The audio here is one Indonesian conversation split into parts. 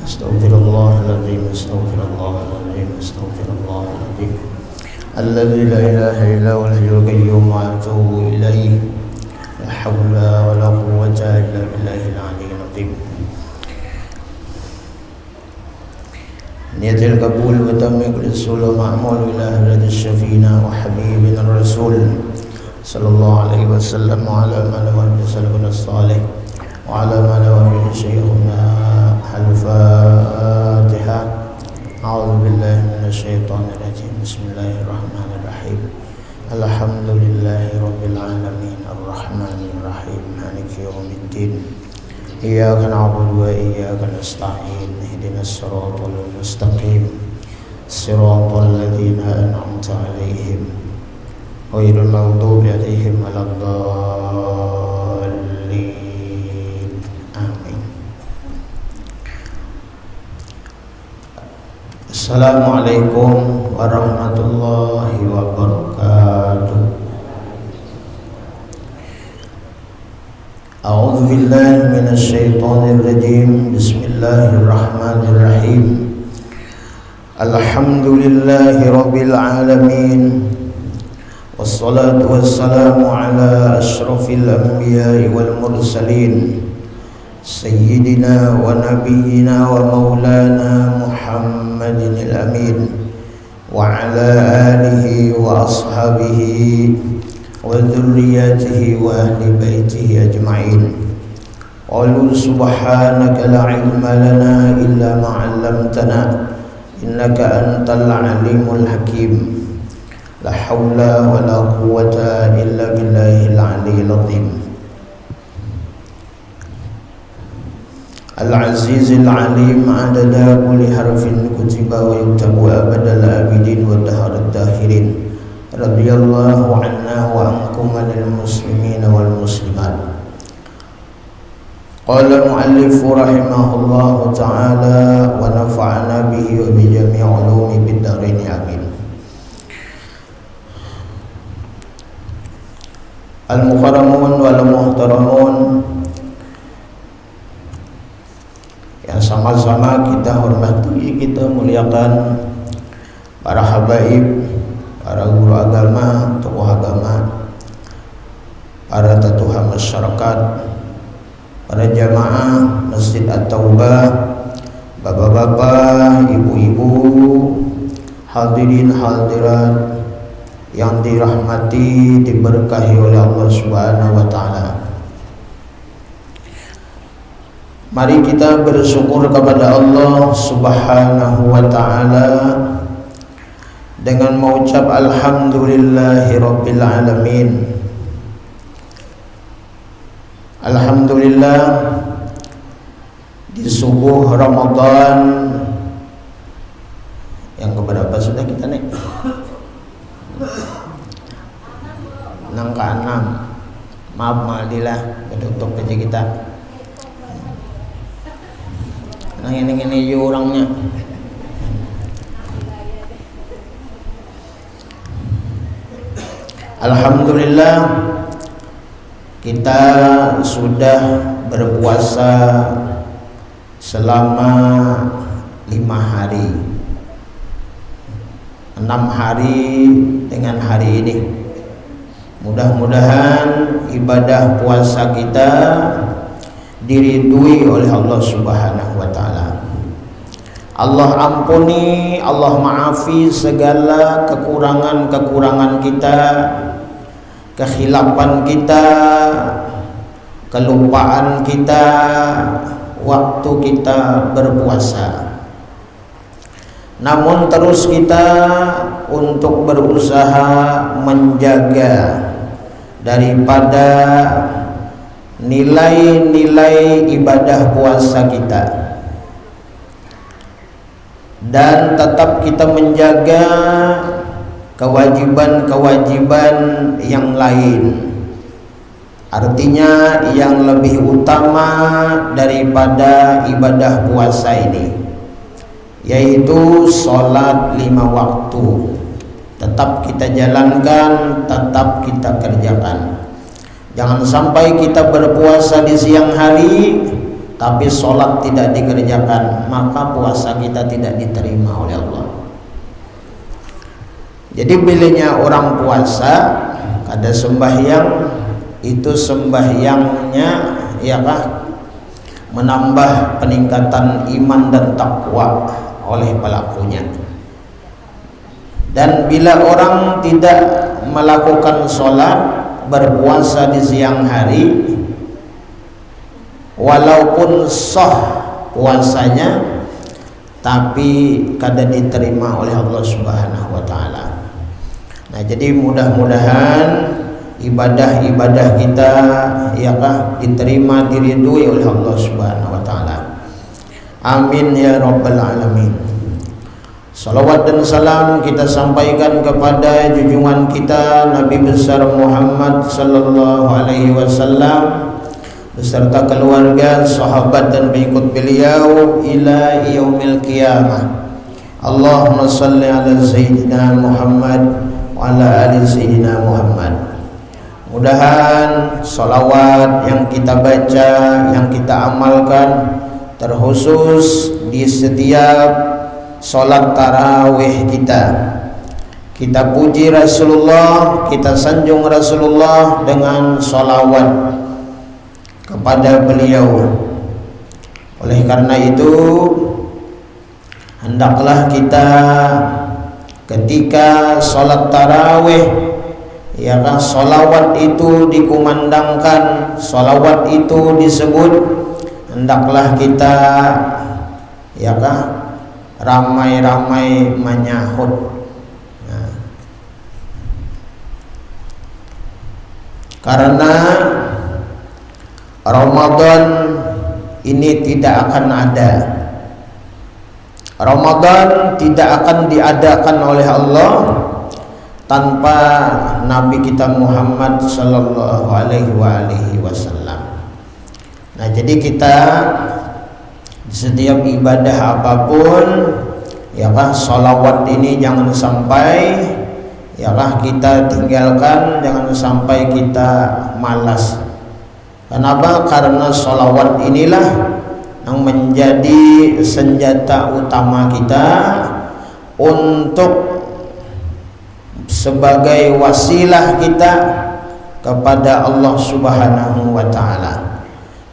أستغفر الله العظيم أستغفر الله العظيم أستغفر الله العظيم الذي لا إله إلا هو الحي القيوم وأتوب إليه لا حول ولا قوة إلا بالله العلي العظيم. نية القبول وتميم الرسول ومعمول إلى حضرة الشفينا وحبيبنا الرسول صلى الله عليه وسلم وعلى من وجه سلفنا الصالح وعلى من وجه شيخنا الفاتحة. أعوذ بالله من الشيطان الرجيم. بسم الله الرحمن الرحيم. الحمد لله رب العالمين الرحمن الرحيم مالك يوم الدين. إياك نعبد وإياك نستعين. اهدنا الصراط المستقيم صراط الذين أنعمت عليهم غير المغضوب عليهم ولا الضالين. آمين. Assalamualaikum warahmatullahi wabarakatuh. A'udzu billahi minasy syaithanir rajim. Bismillahirrahmanirrahim. Alhamdulillahi rabbil alamin. Wassalatu wassalamu ala asyrafil anbiya'i wal mursalin Sayyidina wa nabiyyina wa maulana Muhammadin al-amin wa ala alihi wa ashabihi wa dhurriyyatihi wa ahli baitihi ajma'in. Qalu subhanaka la ilma lana illa ma 'allamtana innaka antal alimul hakim. La haula wa la quwwata illa billahil aliyyil azim. Al-azizil alim adada kulli harfin kutiba wa yuktabu abadal abidin wa daharad dahirin. Radiyallahu anna wa ankum anil muslimin wal muslimat. Qala muallifu rahimahullahu ta'ala wa nafa'ana bihi wa bi jami' ulumi bid darain amin. Al-mukarramun wal muhtaramun, yang sama-sama kita hormati, kita muliakan para habaib, para guru agama, tokoh agama, para tatuha masyarakat, para jamaah Masjid At-Taubah, bapak-bapak, ibu-ibu, hadirin hadirat yang dirahmati, diberkahi oleh Allah Subhanahu wa taala. Mari kita bersyukur kepada Allah Subhanahu wa taala dengan mengucap alhamdulillahi rabbil alamin. Alhamdulillah, di subuh Ramadan yang keberapa sudah kita naik? Nangka 6. Maaf ma'adilah ketutup aja kita. Nah ini orangnya. Alhamdulillah, kita sudah berpuasa selama 5 hari. 6 hari dengan hari ini. Mudah-mudahan ibadah puasa kita diridui oleh Allah Subhanahu wa taala. Allah ampuni, Allah maafi segala kekurangan-kekurangan kita, kekhilafan kita, kelupaan kita waktu kita berpuasa. Namun terus kita untuk berusaha menjaga daripada nilai-nilai ibadah puasa kita, dan tetap kita menjaga kewajiban-kewajiban yang lain. Artinya yang lebih utama daripada ibadah puasa ini, yaitu sholat 5 waktu. Tetap kita jalankan, tetap kita kerjakan. Jangan sampai kita berpuasa di siang hari tapi sholat tidak dikerjakan, maka puasa kita tidak diterima oleh Allah. Jadi bilanya orang puasa kada sembahyang, itu sembahyangnya menambah peningkatan iman dan takwa oleh pelakunya. Dan bila orang tidak melakukan sholat, berpuasa di siang hari, walaupun sah puasanya, tapi kada diterima oleh Allah Subhanahu wa taala. Nah, jadi mudah-mudahan ibadah-ibadah kita diterima, diridhoi oleh Allah Subhanahu wa taala. Amin ya rabbal alamin. Salawat dan salam kita sampaikan kepada junjungan kita Nabi besar Muhammad sallallahu alaihi wasallam beserta keluarga, sahabat dan pengikut beliau ila yaumil qiyamah. Allahumma shalli ala sayyidina Muhammad wa ala ali sayyidina Muhammad. Mudahan salawat yang kita baca, yang kita amalkan, terkhusus di setiap sholat tarawih kita puji Rasulullah, kita sanjung Rasulullah dengan sholawat kepada beliau. Oleh karena itu, hendaklah kita ketika sholat tarawih sholawat itu dikumandangkan, sholawat itu disebut, hendaklah kita ramai-ramai menyahut. Karena Ramadan ini tidak akan ada, Ramadan tidak akan diadakan oleh Allah tanpa Nabi kita Muhammad sallallahu alaihi wasallam. Nah, jadi kita setiap ibadah apapun sholawat ini jangan sampai kita tinggalkan, jangan sampai kita malas. Kenapa? Karena sholawat inilah yang menjadi senjata utama kita untuk sebagai wasilah kita kepada Allah Subhanahu wa taala.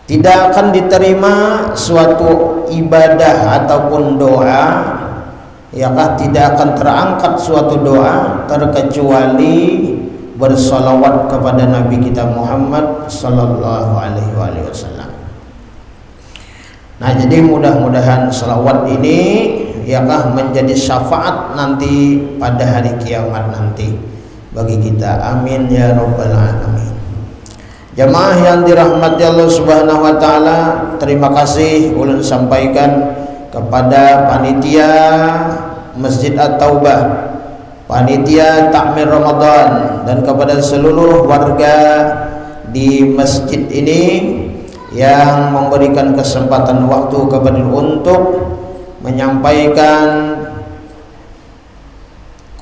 Tidak akan diterima suatu ibadah ataupun doa, tidak akan terangkat suatu doa terkecuali bersolawat kepada Nabi kita Muhammad sallallahu alaihi wasallam. Nah, jadi mudah-mudahan salawat ini menjadi syafaat nanti pada hari kiamat nanti bagi kita. Amin ya rabbal alamin. Jamaah yang dirahmati Allah Subhanahu wa taala, terima kasih ulun sampaikan kepada panitia Masjid At-Taubah, panitia takmir Ramadan, dan kepada seluruh warga di masjid ini yang memberikan kesempatan waktu kepada untuk menyampaikan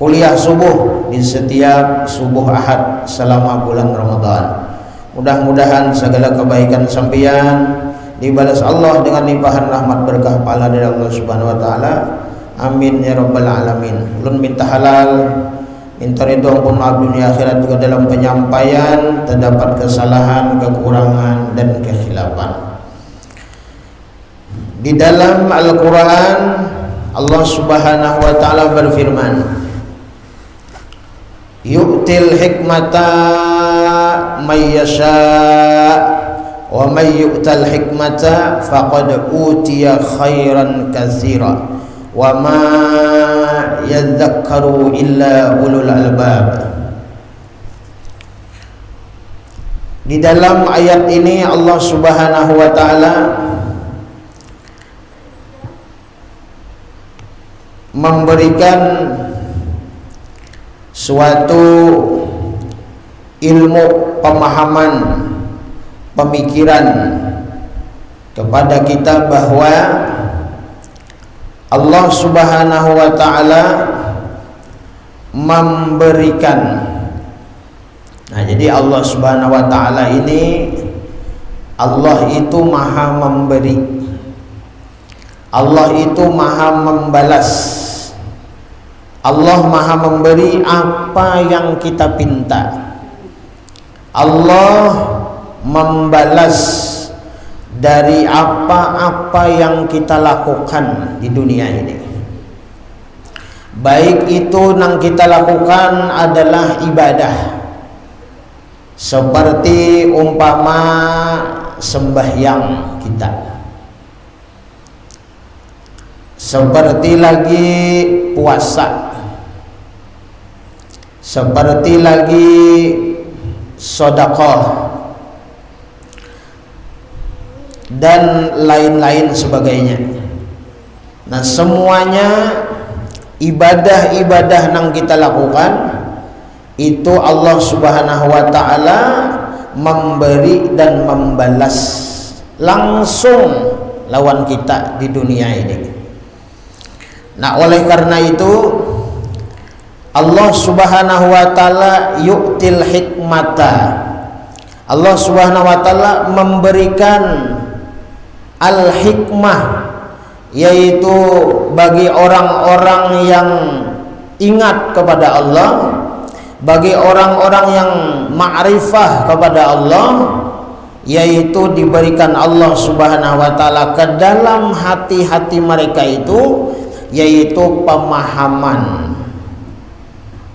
kuliah subuh di setiap subuh Ahad selama bulan Ramadan. Mudah-mudahan segala kebaikan sampeyan dibalas Allah dengan limpahan rahmat berkah pahala dari Allah Subhanahu wa taala. Amin ya rabbal alamin. Ulun minta halal, minta ridho pun maaf dunia akhirat juga dalam penyampaian terdapat kesalahan, kekurangan dan kekhilafan. Di dalam Al-Quran Allah Subhanahu wa ta'ala berfirman, yu'til hikmata may yasha' wa may yu'tal hikmata faqad utiya khairan katsira wa ma yadhakkaru illa ulul albab. Di dalam ayat ini Allah Subhanahu wa ta'ala memberikan suatu ilmu, pemahaman, pemikiran kepada kita bahwa Allah Subhanahu wa ta'ala memberikan. Nah, jadi Allah Subhanahu wa ta'ala ini Allah itu maha memberi, Allah itu maha membalas, Allah maha memberi apa yang kita pinta, Allah membalas dari apa-apa yang kita lakukan di dunia ini. Baik itu yang kita lakukan adalah ibadah, seperti umpama sembahyang kita, seperti lagi puasa, seperti lagi sedekah dan lain-lain sebagainya. Nah, semuanya ibadah-ibadah yang kita lakukan itu Allah Subhanahu wa taala memberi dan membalas langsung lawan kita di dunia ini. Nah, oleh karena itu Allah Subhanahu wa taala yu'til hikmata, Allah Subhanahu wa taala memberikan al-hikmah, yaitu bagi orang-orang yang ingat kepada Allah, bagi orang-orang yang ma'rifah kepada Allah, yaitu diberikan Allah Subhanahu wa taala ke dalam hati-hati mereka itu, yaitu pemahaman,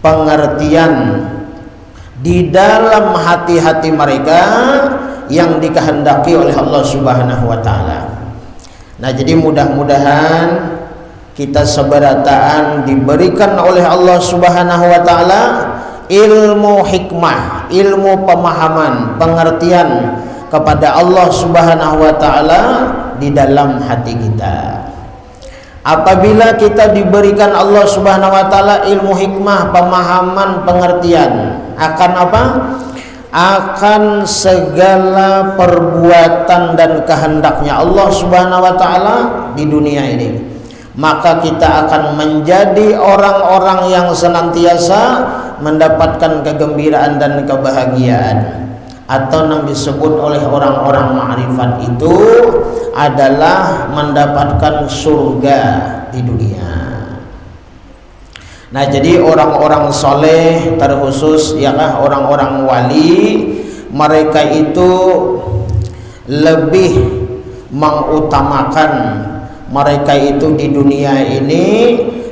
pengertian di dalam hati-hati mereka yang dikehendaki oleh Allah Subhanahu wa taala. Nah, jadi mudah-mudahan kita seberataan diberikan oleh Allah Subhanahu wa taala ilmu hikmah, ilmu pemahaman, pengertian kepada Allah Subhanahu wa taala di dalam hati kita. Apabila kita diberikan Allah Subhanahu wa taala ilmu hikmah, pemahaman, pengertian, akan apa? Akan segala perbuatan dan kehendaknya Allah Subhanahu wa taala di dunia ini, maka kita akan menjadi orang-orang yang senantiasa mendapatkan kegembiraan dan kebahagiaan, atau yang disebut oleh orang-orang ma'rifat itu adalah mendapatkan surga di dunia. Nah, jadi orang-orang soleh, terkhusus yakah orang-orang wali, mereka itu lebih mengutamakan, mereka itu di dunia ini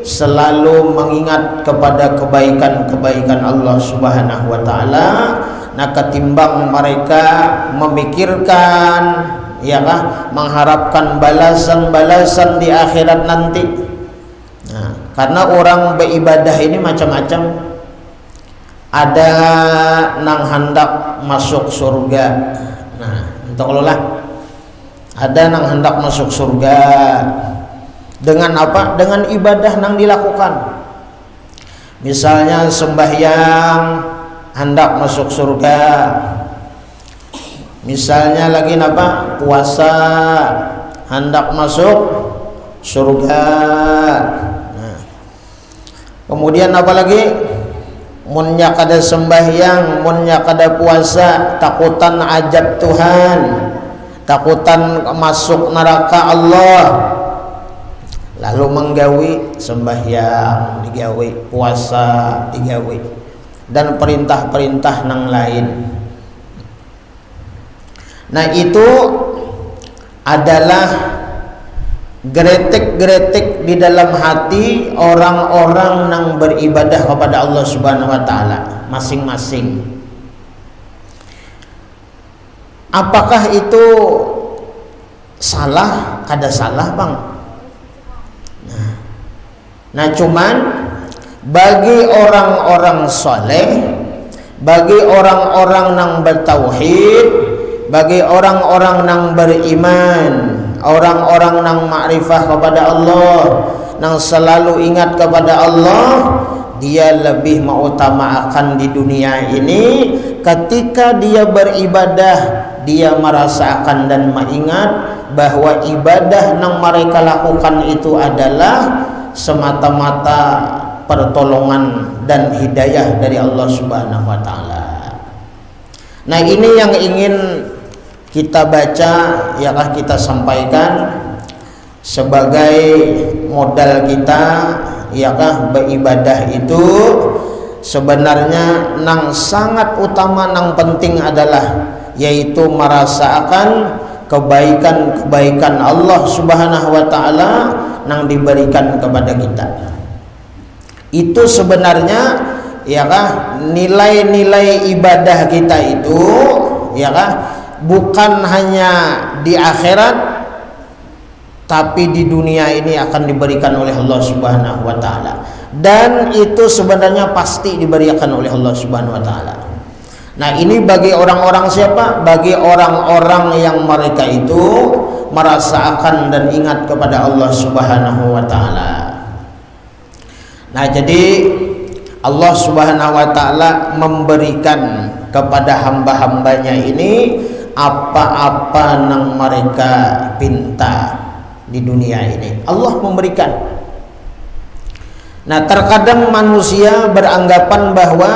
selalu mengingat kepada kebaikan-kebaikan Allah Subhanahu wa taala. Nah, ketimbang mereka memikirkan yakah mengharapkan balasan-balasan di akhirat nanti. Nah, karena orang beribadah ini macam-macam. Ada nang hendak masuk surga. Nah, itu lah. Ada nang hendak masuk surga dengan apa? Dengan ibadah nang dilakukan. Misalnya sembahyang hendak masuk surga. Misalnya lagi apa? Puasa hendak masuk surga. Kemudian apa lagi? Munnya kada sembahyang, munnya kada puasa, takutan ajab Tuhan, takutan masuk neraka Allah, lalu menggawi sembahyang digawi, puasa digawi, dan perintah-perintah nang lain. Nah, itu adalah geretik-geretik di dalam hati orang-orang yang beribadah kepada Allah Subhanahu wa taala masing-masing. Apakah itu salah? Kada salah, Bang. Nah, cuman bagi orang-orang soleh, bagi orang-orang yang bertauhid, bagi orang-orang yang beriman, orang-orang yang ma'rifah kepada Allah, yang selalu ingat kepada Allah, dia lebih mengutamakan di dunia ini. Ketika dia beribadah, dia merasakan dan mengingat bahwa ibadah yang mereka lakukan itu adalah semata-mata pertolongan dan hidayah dari Allah Subhanahu wa taala. Nah, ini yang ingin kita baca, yakah kita sampaikan sebagai modal kita, yakah beribadah itu sebenarnya nang sangat utama, nang penting adalah yaitu merasakan kebaikan-kebaikan Allah Subhanahu wa taala nang diberikan kepada kita. Itu sebenarnya yakah nilai-nilai ibadah kita itu yakah bukan hanya di akhirat, tapi di dunia ini akan diberikan oleh Allah Subhanahu wa taala, dan itu sebenarnya pasti diberikan oleh Allah Subhanahu wa taala. Nah, ini bagi orang-orang siapa? Bagi orang-orang yang mereka itu merasakan dan ingat kepada Allah Subhanahu wa taala. Nah, jadi Allah Subhanahu wa taala memberikan kepada hamba-hambanya ini apa-apa yang mereka pinta di dunia ini. Allah memberikan. Nah, terkadang manusia beranggapan bahwa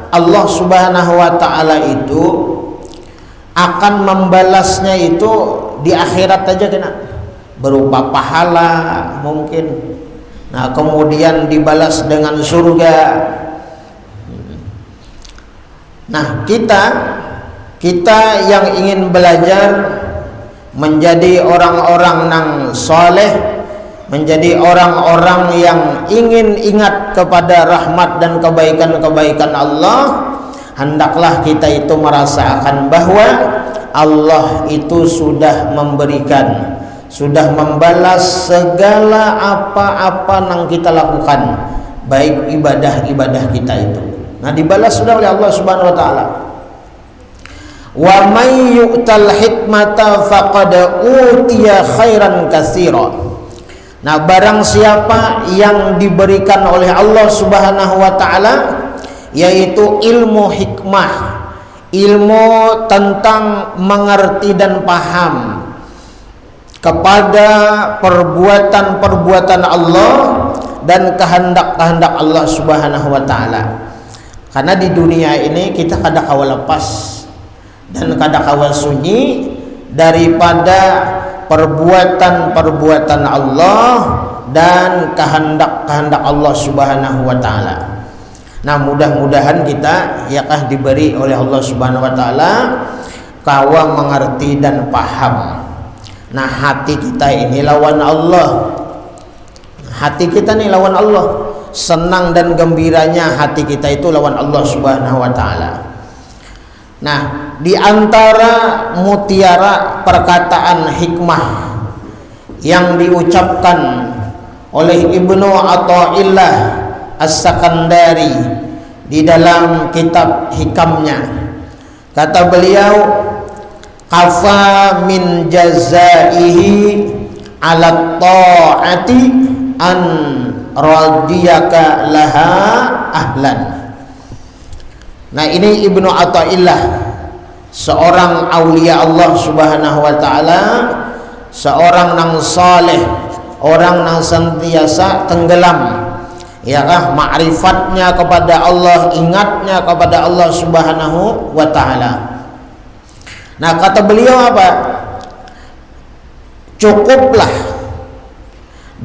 Allah Subhanahu wa taala itu akan membalasnya itu di akhirat aja, kena berupa pahala mungkin. Nah, kemudian dibalas dengan surga. Nah, kita yang ingin belajar menjadi orang-orang yang soleh, menjadi orang-orang yang ingin ingat kepada rahmat dan kebaikan-kebaikan Allah, hendaklah kita itu merasakan bahwa Allah itu sudah memberikan, sudah membalas segala apa-apa yang kita lakukan, baik ibadah-ibadah kita itu. Nah, dibalas sudah oleh Allah Subhanahu wa taala. Wa may yu'tal hikmata faqad utiya khairan katsira. Nah, barang siapa yang diberikan oleh Allah Subhanahu wa taala yaitu ilmu hikmah, ilmu tentang mengerti dan paham kepada perbuatan-perbuatan Allah dan kehendak-kehendak Allah Subhanahu wa taala. Karena di dunia ini kita kada kawal lepas dan kada kawal sunyi daripada perbuatan-perbuatan Allah dan kehendak-kehendak Allah Subhanahu wa taala. Nah, mudah-mudahan kita yakah diberi oleh Allah Subhanahu wa taala kawa mengerti dan paham. Nah, hati kita ini lawan Allah. Hati kita nih lawan Allah. Senang dan gembiranya hati kita itu lawan Allah Subhanahu wa taala. Nah, di antara mutiara perkataan hikmah yang diucapkan oleh Ibnu Athaillah As-Sakandari di dalam kitab hikamnya, kata beliau, kafa min jazaihi ala ta'ati an radiyaka laha ahlan. Nah, ini Ibnu Athaillah, seorang aulia Allah Subhanahu wa taala, seorang nang saleh, orang nang sentiasa tenggelam yakah ma'rifatnya kepada Allah, ingatnya kepada Allah Subhanahu wa taala. Nah, kata beliau apa? Cukuplah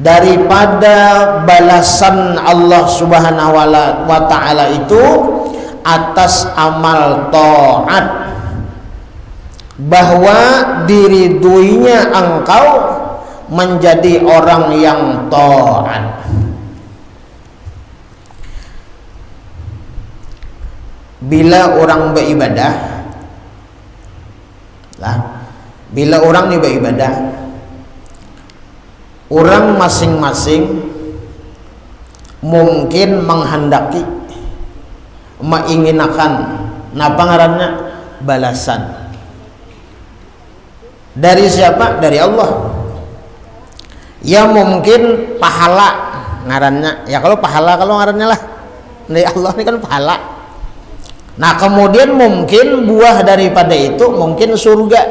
daripada balasan Allah Subhanahu wa taala itu atas amal taat, bahwa diriduinya engkau menjadi orang yang taat. Bila orang beribadah, bila orang ini beribadah, orang masing-masing mungkin menghendaki, menginginkan napa ngarannya balasan dari siapa? Dari Allah. Ya mungkin pahala ngarannya, ya kalau pahala kalau ngarannya lah dari Allah ini kan pahala. Nah, kemudian mungkin buah daripada itu mungkin surga.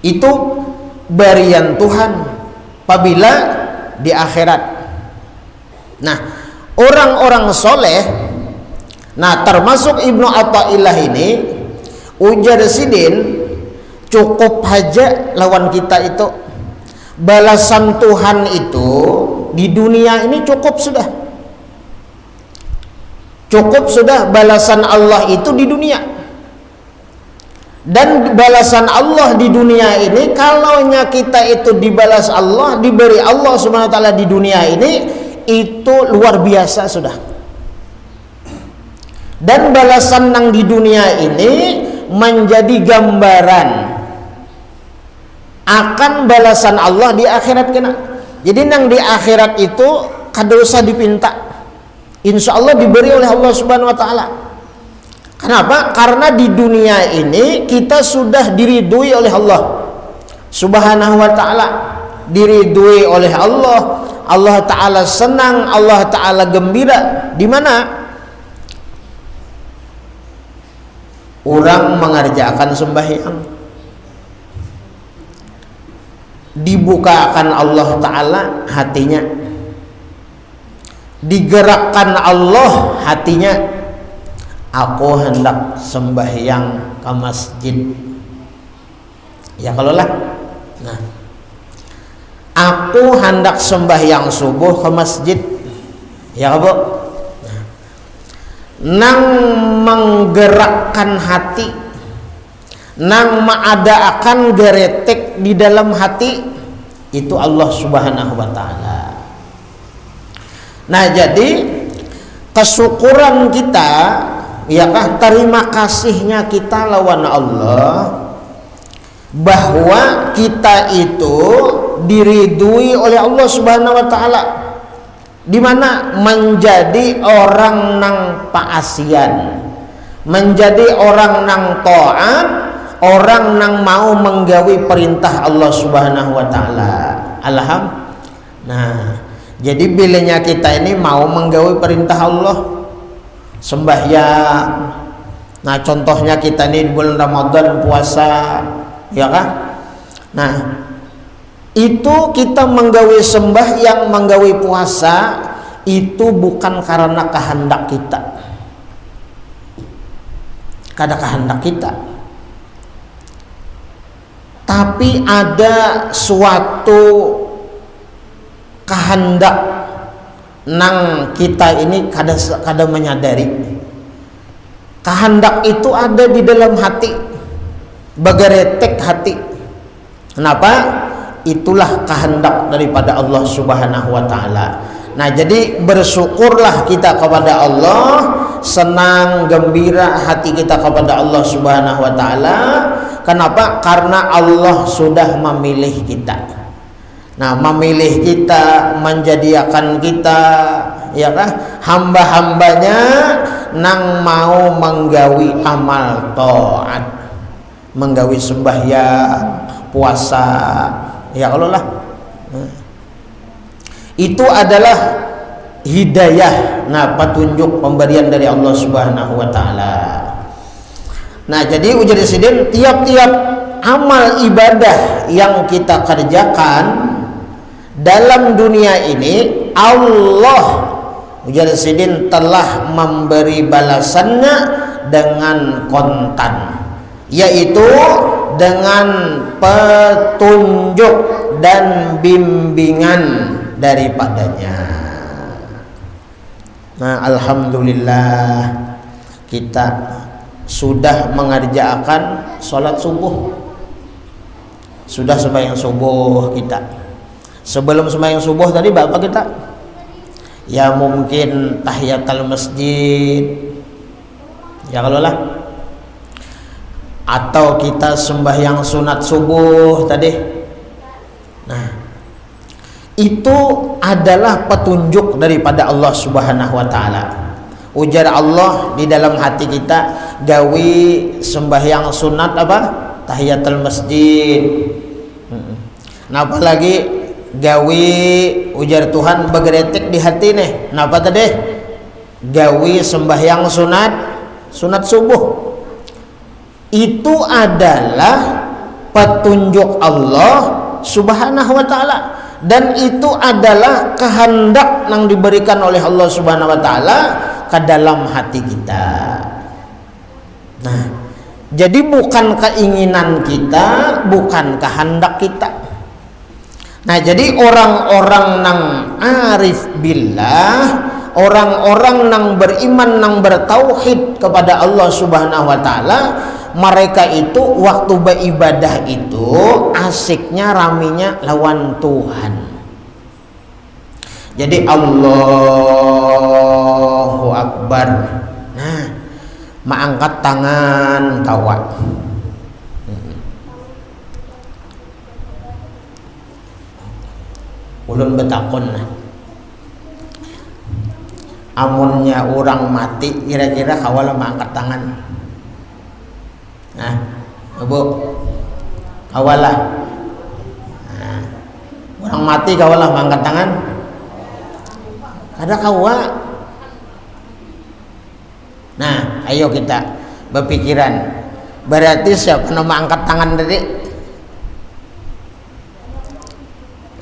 Itu berian Tuhan apabila di akhirat. Nah, orang-orang soleh, nah termasuk Ibnu Athaillah ini, Ujar Sidin, cukup aja lawan kita itu. Balasan Tuhan itu di dunia ini cukup sudah. Cukup sudah balasan Allah itu di dunia. Dan balasan Allah di dunia ini, kalaunya kita itu dibalas Allah, diberi Allah Subhanahu wa taala di dunia ini, itu luar biasa sudah. Dan balasan nang di dunia ini menjadi gambaran akan balasan Allah di akhirat kena. Jadi nang di akhirat itu kada usah dipinta, insya Allah diberi oleh Allah Subhanahu wa taala. Kenapa? Karena di dunia ini kita sudah diridui oleh Allah Subhanahu wa taala, diridui oleh Allah. Allah taala senang, Allah taala gembira. Di mana? Orang mengerjakan sembahyang, dibukakan Allah taala hatinya, digerakkan Allah hatinya. Aku hendak sembahyang ke masjid. Ya kalau lah. Nah, aku hendak sembahyang subuh ke masjid. Ya Bu. Nah, nang menggerakkan hati, nang mengadakan geretek di dalam hati itu Allah Subhanahu wa taala. Nah, jadi kesyukuran kita, yakah terima kasihnya kita lawan Allah bahwa kita itu diridui oleh Allah Subhanahu wa taala, di mana menjadi orang nang paasian, menjadi orang nang taat, orang nang mau menggawi perintah Allah Subhanahu wa taala. Nah, jadi bilanya kita ini mau menggawi perintah Allah, sembahyang. Nah, contohnya kita ini di bulan Ramadan puasa, ya kan? Nah, itu kita menggawi sembahyang, menggawi puasa itu bukan karena kehendak kita. Kada kehendak kita. Tapi ada suatu kehendak nang kita ini kada menyadari. Kehendak itu ada di dalam hati, bageretek hati. Kenapa? Itulah kehendak daripada Allah Subhanahu wa taala. Nah, jadi bersyukurlah kita kepada Allah, senang gembira hati kita kepada Allah Subhanahu wa taala. Kenapa? Karena Allah sudah memilih kita. Nah, memilih kita, menjadikan kita, ya kan, hamba-hambanya nang mau menggawi amal taat, menggawi sembahyang, puasa, ya Allah lah. Itu adalah hidayah, nah petunjuk pemberian dari Allah Subhanahu wa taala. Nah, jadi ujar Sidin, tiap-tiap amal ibadah yang kita kerjakan dalam dunia ini, Allah ujar Sidin telah memberi balasannya dengan kontan, yaitu dengan petunjuk dan bimbingan daripadanya. Nah, alhamdulillah kita sudah mengerjakan sholat subuh, sudah sembahyang subuh kita. Sebelum sembahyang subuh tadi bapak kita ya mungkin tahiyatul masjid, ya kalau lah, atau kita sembahyang sunat subuh tadi. Nah, itu adalah petunjuk daripada Allah Subhanahu wa taala. Ujar Allah di dalam hati kita, gawi sembahyang sunat apa? Tahiyatul masjid. Nah, apalagi gawi ujar Tuhan begeretek di hati nih. Napa tadi? Gawi sembahyang sunat subuh. Itu adalah petunjuk Allah Subhanahu wa taala, dan itu adalah kehendak yang diberikan oleh Allah Subhanahu wa taala ke dalam hati kita. Nah, Jadi bukan keinginan kita, bukan kehendak kita. Nah, jadi orang-orang nang arif billah, orang-orang nang beriman, nang bertauhid kepada Allah Subhanahu wa taala, mereka itu waktu beribadah itu asiknya raminya lawan Tuhan. Jadi Allahu Akbar. Nah, mengangkat tangan kawan. Ulun betakon, amunnya orang mati kira-kira kawala mengangkat tangan. Nah, Bu, kawala. Nah, orang mati kawala mengangkat tangan. Ada kawa. Nah, ayo kita berpikiran. Berarti siapa nama angkat tangan tadi?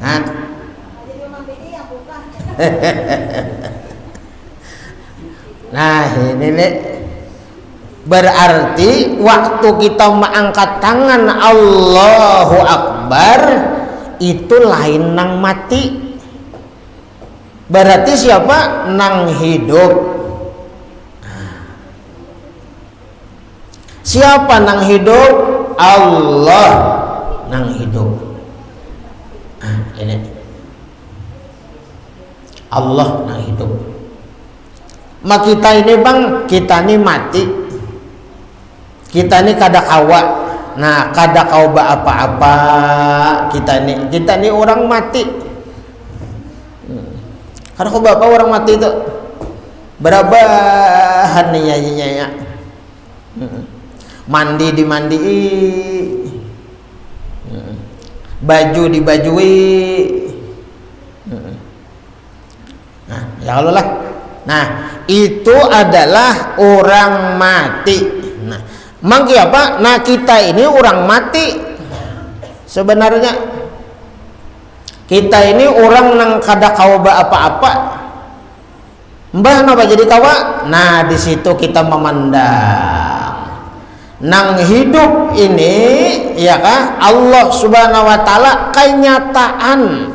Nah, nah ini nih, berarti waktu kita mengangkat tangan Allahu Akbar itu lain nang mati. Berarti siapa? Nang hidup. Siapa nang hidup? Allah nang hidup. Ini Allah nang hidup. Mak kita ini bang, kita ini mati. Kita ini kada kawa. Nah, kada kawa apa-apa. Kita ini orang mati. Karena kau bapak orang mati itu berabahan nih ya. Mandi dimandi, baju dibajui. Nah, ya Allah lah. Nah, itu adalah orang mati. Nah, mangki apa? Nah, kita ini orang mati sebenarnya. Kita ini orang nang kada kawa apa-apa. Mbah napa jadi kawa? Nah, di situ kita memandang nang hidup ini, ya kah? Allah Subhanahu wa taala kenyataan.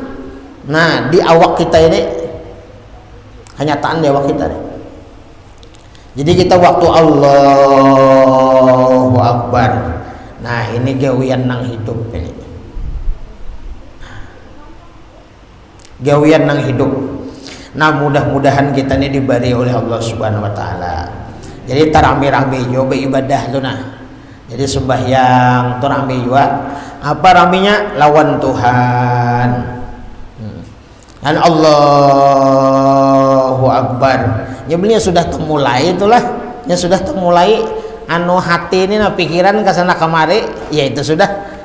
Nah, di awak kita ini kenyataan di awak kita nih. Jadi kita waktu Allahu Akbar. Nah, ini gawian nang hidup ini. Gawian nang hidup. Nah, mudah-mudahan kita ini diberi oleh Allah Subhanahu wa taala. Jadi tarami-rami yo beribadah tu nah. Jadi sembahyang tu rami juga. Apa raminya? Lawan Tuhan. Dan Allahu Akbar. Ya beliau sudah temulai itulah. Ya sudah temulai anu hati ini nah pikiran kesana kemari, ya itu sudah.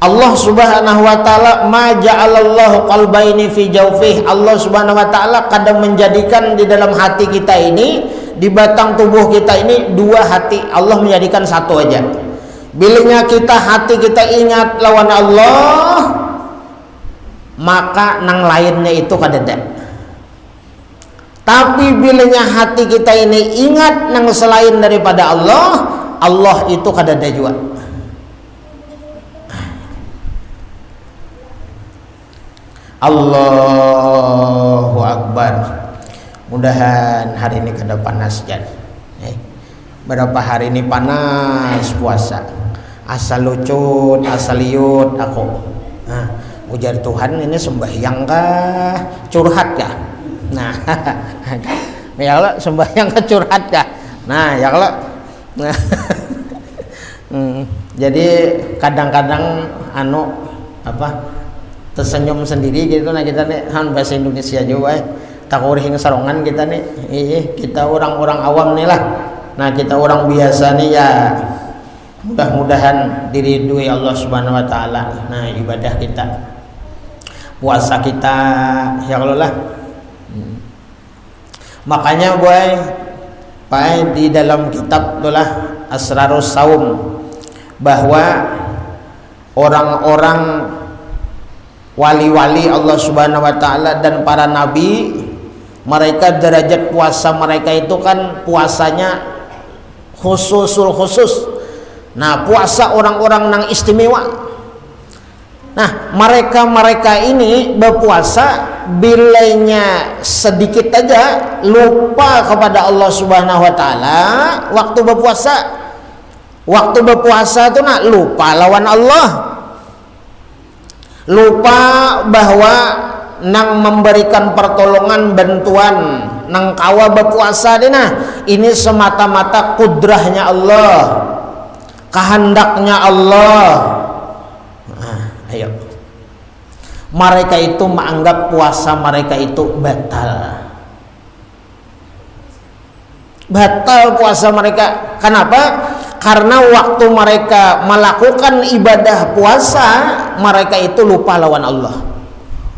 Allah Subhanahu wa taala ma ja'alallahu qalbaini fi jawfih. Allah Subhanahu wa taala kadang menjadikan di dalam hati kita ini, di batang tubuh kita ini dua hati. Allah menjadikan satu aja. Bilanya kita hati kita ingat lawan Allah, maka nang lainnya itu kadada. Tapi bilanya hati kita ini ingat nang selain daripada Allah, Allah itu kadada juga. Allahu Akbar. Mudahan hari ini kada panas jan. Berapa hari ini panas puasa. Asal lucut, asal liut aku. Nah, ujar Tuhan ini sembahyang kah? Curhat kah? Nah, ya Allah sembahyang kah curhat kah? Nah, ya Allah. Nah, jadi kadang-kadang anu apa? Tersenyum sendiri gitu. Nah, kita nih bahasa Indonesia juga takurih sarongan kita nih. Kita orang-orang awam nih lah. Nah, kita orang biasa nih ya. Mudah-mudahan diridui Allah Subhanahu wa taala. Nah, ibadah kita, puasa kita, ya Allah lah. Makanya boy, Pak, di dalam kitab itulah Asrarus Saum, bahwa orang-orang wali-wali Allah Subhanahu wa taala dan para nabi, mereka derajat puasa mereka itu kan puasanya khususul khusus. Nah, puasa orang-orang nang istimewa. Nah, mereka ini berpuasa bilanya sedikit aja lupa kepada Allah Subhanahu wa taala waktu berpuasa. Waktu berpuasa itu nak lupa lawan Allah. Lupa bahwa nang memberikan pertolongan bantuan nang kawa berpuasa dina ini semata-mata kudrahnya Allah, kehendaknya Allah. Nah, ayo mereka itu menganggap puasa mereka itu batal puasa mereka. Kenapa? Karena waktu mereka melakukan ibadah puasa mereka itu lupa lawan Allah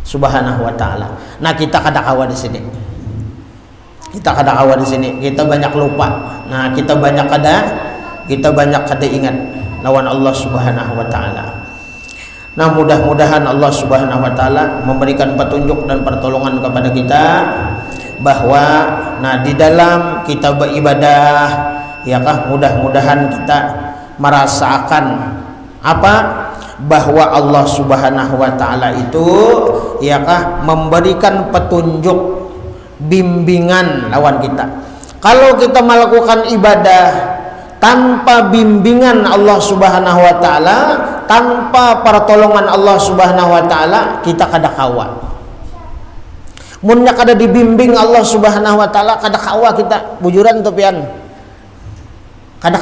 Subhanahu wa taala. Nah, kita kada kawa di sini. Kita banyak lupa. Nah, kita banyak kada ingat lawan Allah Subhanahu wa taala. Nah, mudah-mudahan Allah Subhanahu wa taala memberikan petunjuk dan pertolongan kepada kita bahwa di dalam kita beribadah mudah-mudahan kita merasakan bahwa Allah Subhanahu wa taala itu memberikan petunjuk bimbingan lawan kita. Kalau kita melakukan ibadah tanpa bimbingan Allah Subhanahu wa taala, tanpa pertolongan Allah Subhanahu wa taala, kita kada kawa. Munnya kada dibimbing Allah Subhanahu wa taala, kada kawa kita. Bujuran tuh pian. Kada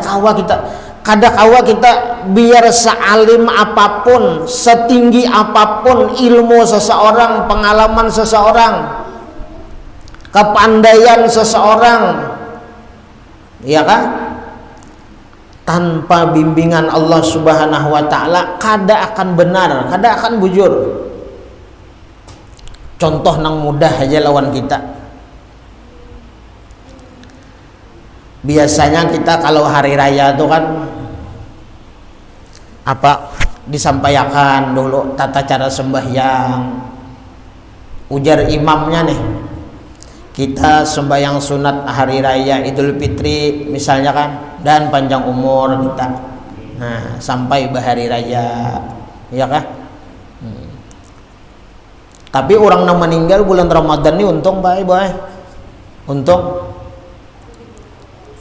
kawa kita biar sealim apapun, setinggi apapun ilmu seseorang, pengalaman seseorang, kepandaian seseorang, ya kan? Tanpa bimbingan Allah Subhanahu wa taala kada akan benar, kada akan bujur. Contoh nang mudah aja lawan kita. Biasanya kita kalau hari raya itu kan disampaikan dulu tata cara sembahyang. Ujar imamnya nih, kita sembahyang sunat hari raya Idul Fitri misalnya kan, dan panjang umur kita. Nah, sampai bahari raya, ya kan? Tapi orang yang meninggal bulan Ramadan ini untung baik, untung.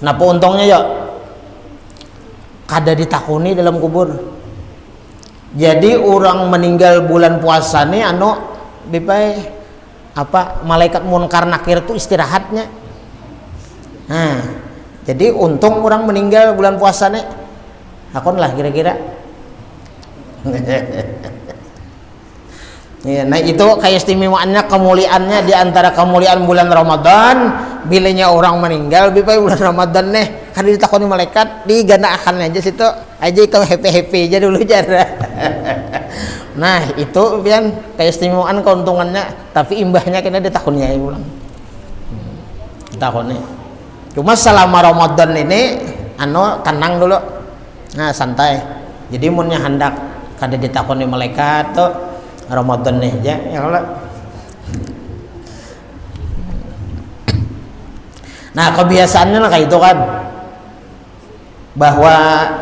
Napa untungnya ya? Kada ditakuni dalam kubur. Jadi orang meninggal bulan puasa nih malaikat munkar nakir itu istirahatnya. Nah, jadi untung orang meninggal bulan puasa nih. Akon lah kira-kira. Ya, nah itu keistimewaannya, kemuliaannya di antara kemuliaan bulan Ramadan. Bilanya orang meninggal bipai bulan Ramadan nih, kan ditakoni malaikat digana akan aja situ aja kau happy aja dulu cara. Nah itu pian keistimewaan keuntungannya, tapi imbahnya kena ditakoninya ulang. Takoni. Cuma selama Ramadan ini tenang dulu. Nah santai. Jadi munnya hendak kada ditakoni malaikat tuh Ramadan nih ya Allah. Nah kebiasaannya kayak itu kan, bahwa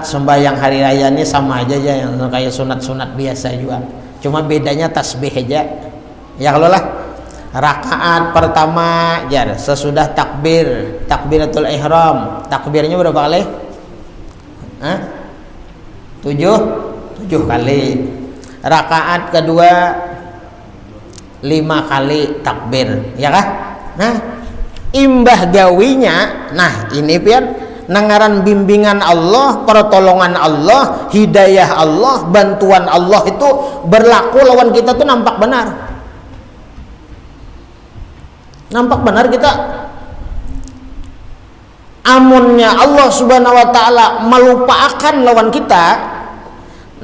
sembahyang hari raya ini sama aja ya, yang kayak sunat-sunat biasa juga, cuma bedanya tasbih aja ya. Kalau lah rakaat pertama ya sesudah takbiratul ihram, takbirnya berapa kali? 7 kali. Rakaat kedua 5 kali takbir, ya kah? Nah imbah gawinya, nah ini pian nangaran bimbingan Allah, pertolongan Allah, hidayah Allah, bantuan Allah itu berlaku lawan kita tuh nampak benar kita. Amunnya Allah Subhanahu wa taala melupakan lawan kita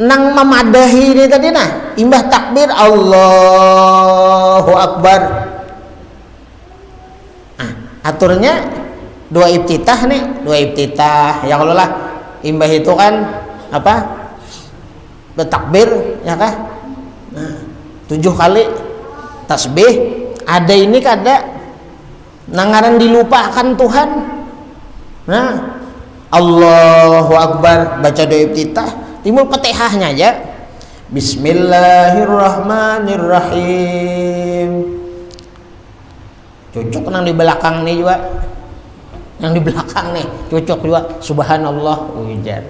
nang memadahi ini tadi nah imbah takbir Allahu Akbar. Aturnya dua iftitah ya. Kalau lah imbah itu kan bertakbir ya kah? Nah, 7 kali tasbih. Ada ini kada nangaran dilupakan Tuhan. Nah Allahu Akbar, baca doa iftitah, timbul Fatihahnya aja. Bismillahirrahmanirrahim. Cocok nang di belakang nih juga. Yang di belakang nih cocok juga subhanallah ujar.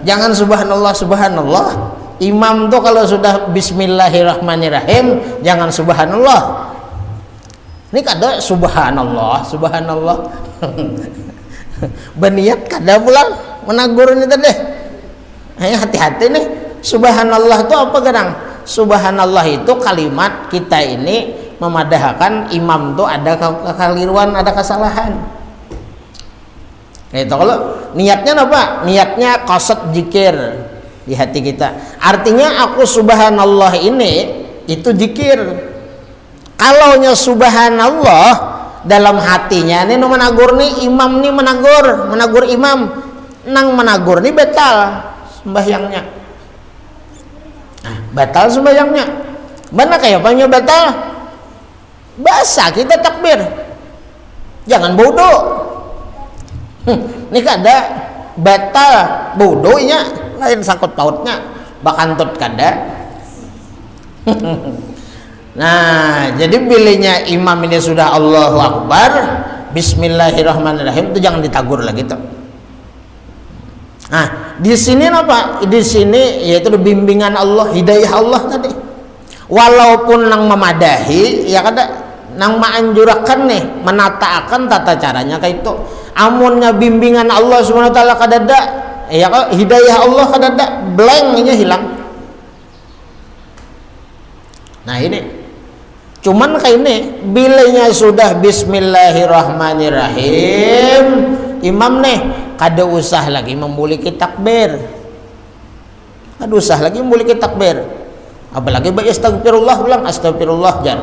Jangan subhanallah subhanallah. Imam tuh kalau sudah bismillahirrahmanirrahim jangan subhanallah. Ini kada subhanallah subhanallah. Berniat kada pulang menagur ini tadi. Hati-hati nih. Subhanallah itu apa kadang? Subhanallah itu kalimat kita ini memadahkan imam tuh ada kekeliruan, ada kesalahan. Itu kalau niatnya apa? Niatnya qasad zikir di hati kita. Artinya aku subhanallah ini itu zikir. Kalaunya subhanallah dalam hatinya ini menagur nih imam nih menagur imam nang menagur nih batal sembahyangnya. Nah, batal sembahyangnya. Mana kayak apanya batal? Bahasa kita takbir. Jangan bodoh. Ini kada batal bodohnya lain sangkut pautnya bakantut kada. Nah, jadi bilihnya imam ini sudah Allahu Akbar, bismillahirrahmanirrahim itu jangan ditagur lagi tuh. Nah, di sini apa? Di sini yaitu bimbingan Allah, hidayah Allah tadi. Walaupun nang memadahi ya kada nang maanjurakan nih menataakan tata caranya kayak itu. Amunnya bimbingan Allah Subhanahu wa taala kadada ya hidayah Allah kadada blanknya hilang. Nah ini cuman kayak ini bilanya sudah bismillahirrahmanirrahim imam nih kada usah lagi memuliki takbir. Kada usah lagi memuliki takbir. Apalagi baca astagfirullah ulang astagfirullah jan.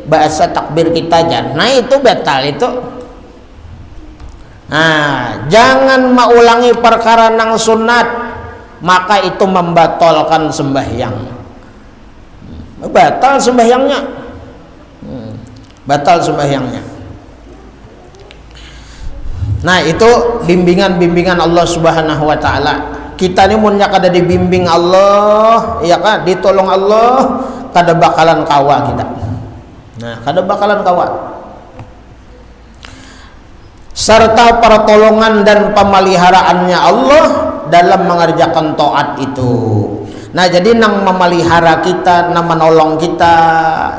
Bahasa takbir kita jan. Nah itu batal itu. Nah, jangan mengulangi perkara nang sunat maka itu membatalkan sembahyang. Batal sembahyangnya. Batal sembahyangnya. Nah, itu bimbingan-bimbingan Allah Subhanahu wa taala. Kita ini munnya kada dibimbing Allah, ya kan, ditolong Allah, kada bakalan kawa kita. Nah, kada bakalan kawa. Serta pertolongan dan pemeliharaannya Allah dalam mengerjakan taat itu. Nah, jadi nang memelihara kita, nang menolong kita,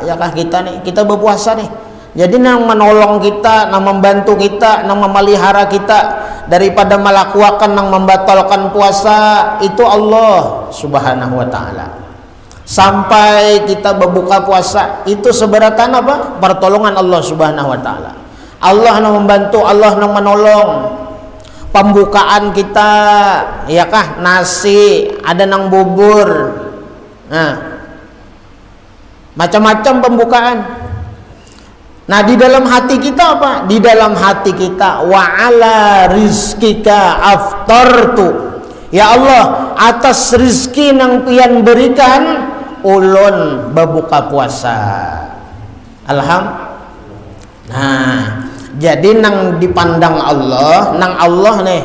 ya kah kita nih, kita berpuasa nih. Jadi nang menolong kita, nang membantu kita, nang memelihara kita daripada melakukan nang membatalkan puasa itu Allah Subhanahu wa taala. Sampai kita berbuka puasa itu seberatan apa? Pertolongan Allah Subhanahu wa taala. Allah yang membantu, Allah yang menolong. Pembukaan kita ya kah nasi, ada nang bubur. Nah, macam-macam pembukaan. Nah, di dalam hati kita apa? Di dalam hati kita wa ala rizkika aftartu. Ya Allah, atas rizki nang pian berikan ulun berbuka puasa. Alhamdulillah. Nah, jadi nang dipandang Allah, nang Allah nih,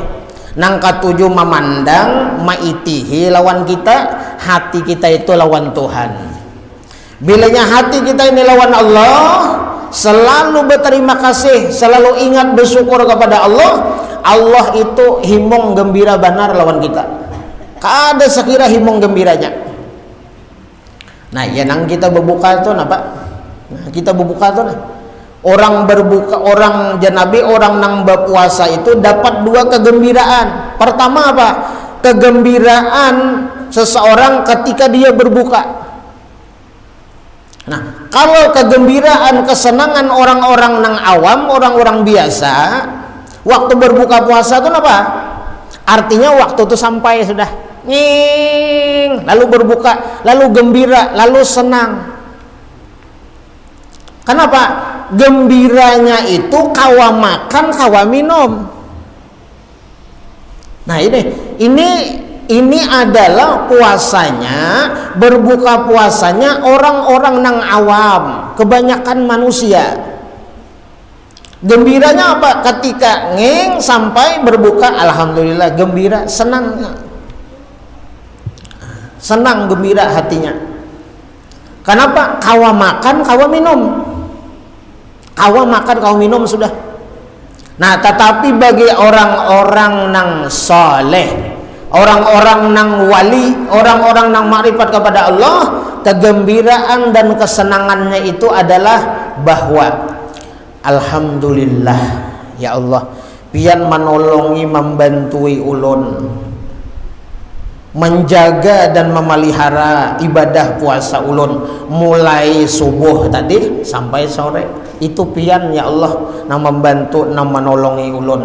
nang katuju memandang maitihi lawan kita, hati kita itu lawan Tuhan. Bilanya hati kita ini lawan Allah, selalu berterima kasih, selalu ingat bersyukur kepada Allah, Allah itu himong gembira benar lawan kita. Kada sekira himong gembiranya. Nah, ya nang kita berbuka itu apa? Nah, kita berbuka itu nah. Orang berbuka, orang janabi, orang nang berpuasa itu dapat dua kegembiraan. Pertama apa? Kegembiraan seseorang ketika dia berbuka. Nah, kalau kegembiraan, kesenangan orang-orang nang awam, orang-orang biasa, waktu berbuka puasa itu apa? Artinya waktu itu sampai sudah, lalu berbuka, lalu gembira, lalu senang. Kenapa? Gembiranya itu kawa makan, kawa minum. Nah, ini adalah puasanya, berbuka puasanya orang-orang nang awam, kebanyakan manusia. Gembiranya apa? Ketika ngeng sampai berbuka, alhamdulillah gembira, senang. Senang, gembira hatinya. Kenapa? Kawa makan, kawa minum. Kawa makan, kawa minum sudah. Nah, tetapi bagi orang-orang nang soleh, orang-orang nang wali, orang-orang nang makrifat kepada Allah, kegembiraan dan kesenangannya itu adalah bahwa alhamdulillah ya Allah pian menolongi membantui ulun menjaga dan memelihara ibadah puasa ulun mulai subuh tadi sampai sore. Itu pian ya Allah nang membantu nang menolongi ulun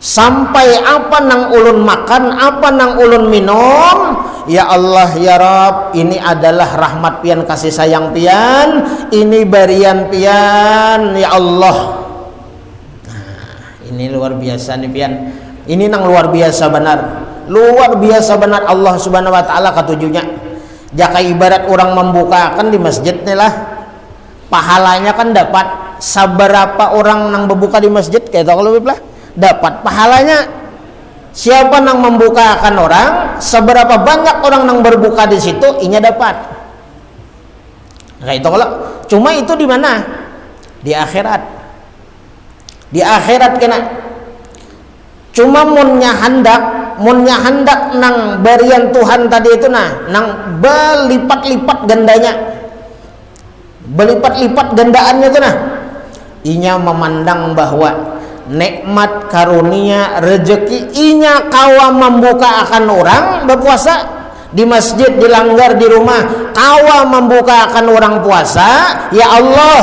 sampai apa nang ulun makan, apa nang ulun minum. Ya Allah ya Rabb, ini adalah rahmat pian, kasih sayang pian, ini barian pian ya Allah. Nah, ini luar biasa nih pian, ini nang luar biasa benar, luar biasa benar Allah subhanahu wa ta'ala katujunya. Jaka ibarat orang membukakan di masjid nih lah, pahalanya kan dapat seberapa orang nang berbuka di masjid kayak tau kalau lah dapat pahalanya. Siapa nang membukakan orang, seberapa banyak orang nang berbuka di situ, inya dapat. Kayak itu kalau cuma itu di mana? Di akhirat. Di akhirat kena. Cuma munnya hendak nang berian Tuhan tadi itu nang berlipat-lipat gandanya. Berlipat-lipat gandaannya itu inya memandang bahwa nikmat karunia rezeki inya kawa membuka akan orang berpuasa di masjid, dilanggar di rumah, kawa membuka akan orang puasa. Ya Allah,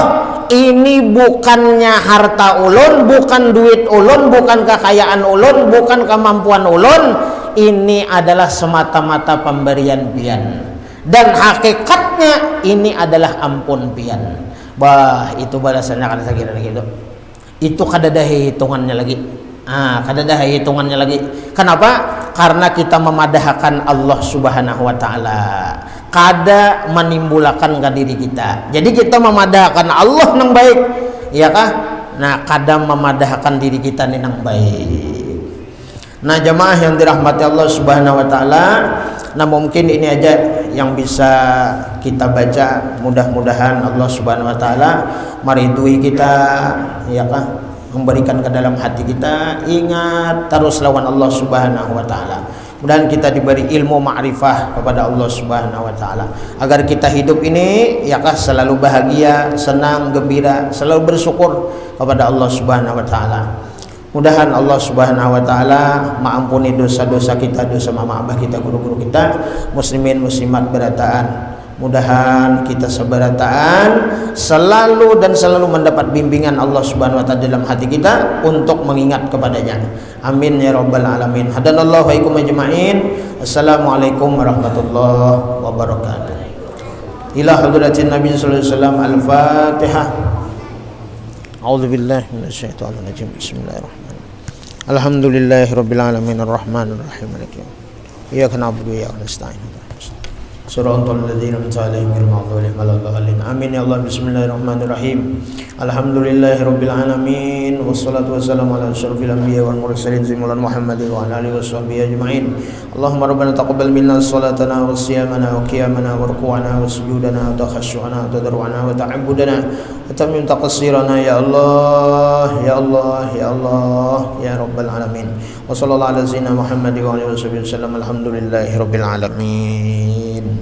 ini bukannya harta ulun, bukan duit ulun, bukan kekayaan ulun, bukan kemampuan ulun, ini adalah semata-mata pemberian pian, dan hakikatnya ini adalah ampun pian. Bah, itu balasannya kan saya kira gitu. Itu kadada hitungannya lagi. Kadada hitungannya lagi. Kenapa? Karena kita memadahkan Allah subhanahu wa ta'ala, kada menimbulkan ke diri kita. Jadi kita memadahkan Allah nang baik, ya kah? Nah, kada memadahkan diri kita nih nang baik. Nah, jamaah yang dirahmati Allah subhanahu wa ta'ala, nah mungkin ini aja yang bisa kita baca. Mudah-mudahan Allah subhanahu wa ta'ala meridui kita, ya kah, memberikan ke dalam hati kita. Ingat terus lawan Allah subhanahu wa ta'ala. Mudah-mudahan kita diberi ilmu ma'rifah kepada Allah subhanahu wa ta'ala, agar kita hidup ini, ya kah, selalu bahagia, senang, gembira, selalu bersyukur kepada Allah subhanahu wa ta'ala. Mudahan Allah subhanahu wa ta'ala mengampuni dosa-dosa kita, dosa mama abah kita, guru-guru kita, muslimin muslimat berataan. Mudahan kita seberataan selalu dan selalu mendapat bimbingan Allah subhanahu wa ta'ala dalam hati kita untuk mengingat kepadanya. Amin ya rabbal alamin. Hadanallahu wa ikum ajma'in. Assalamualaikum warahmatullahi wabarakatuh. Ila hadratin Nabi sallallahu alaihi wasallam. Al-Fatihah. A'udzu billahi minasyaitonir rajim. Bismillahirrahmanirrahim. Alhamdulillahirabbil alamin arrahmanir rahim maliki yaumiddin. Iyyaka na'budu wa iyyaka nasta'in. Suratul ladzina an'amta 'alaihim ghairil maghdubi 'alaihim waladdallin. Amin ya Allah. Bismillahirrahmanirrahim. Alhamdulillahirabbil alamin wassalatu wassalamu ala asyrofil anbiya'i wal mursalin sayyidina Muhammadin wa ala alihi washabbihi ajma'in. Allahumma rabbana taqabbal minna salatana wa siyamana wa qiyamana wa ruku'ana wa sujudana wa takhashu'ana wa tadarru'ana wa ta'abbudana wa tamim taqsirana ya Allah ya Allah ya Allah ya rabbal alamin. Wa sallallahu ala sayyidina Muhammadin wa alihi wasallam. Alhamdulillahirabbil alamin.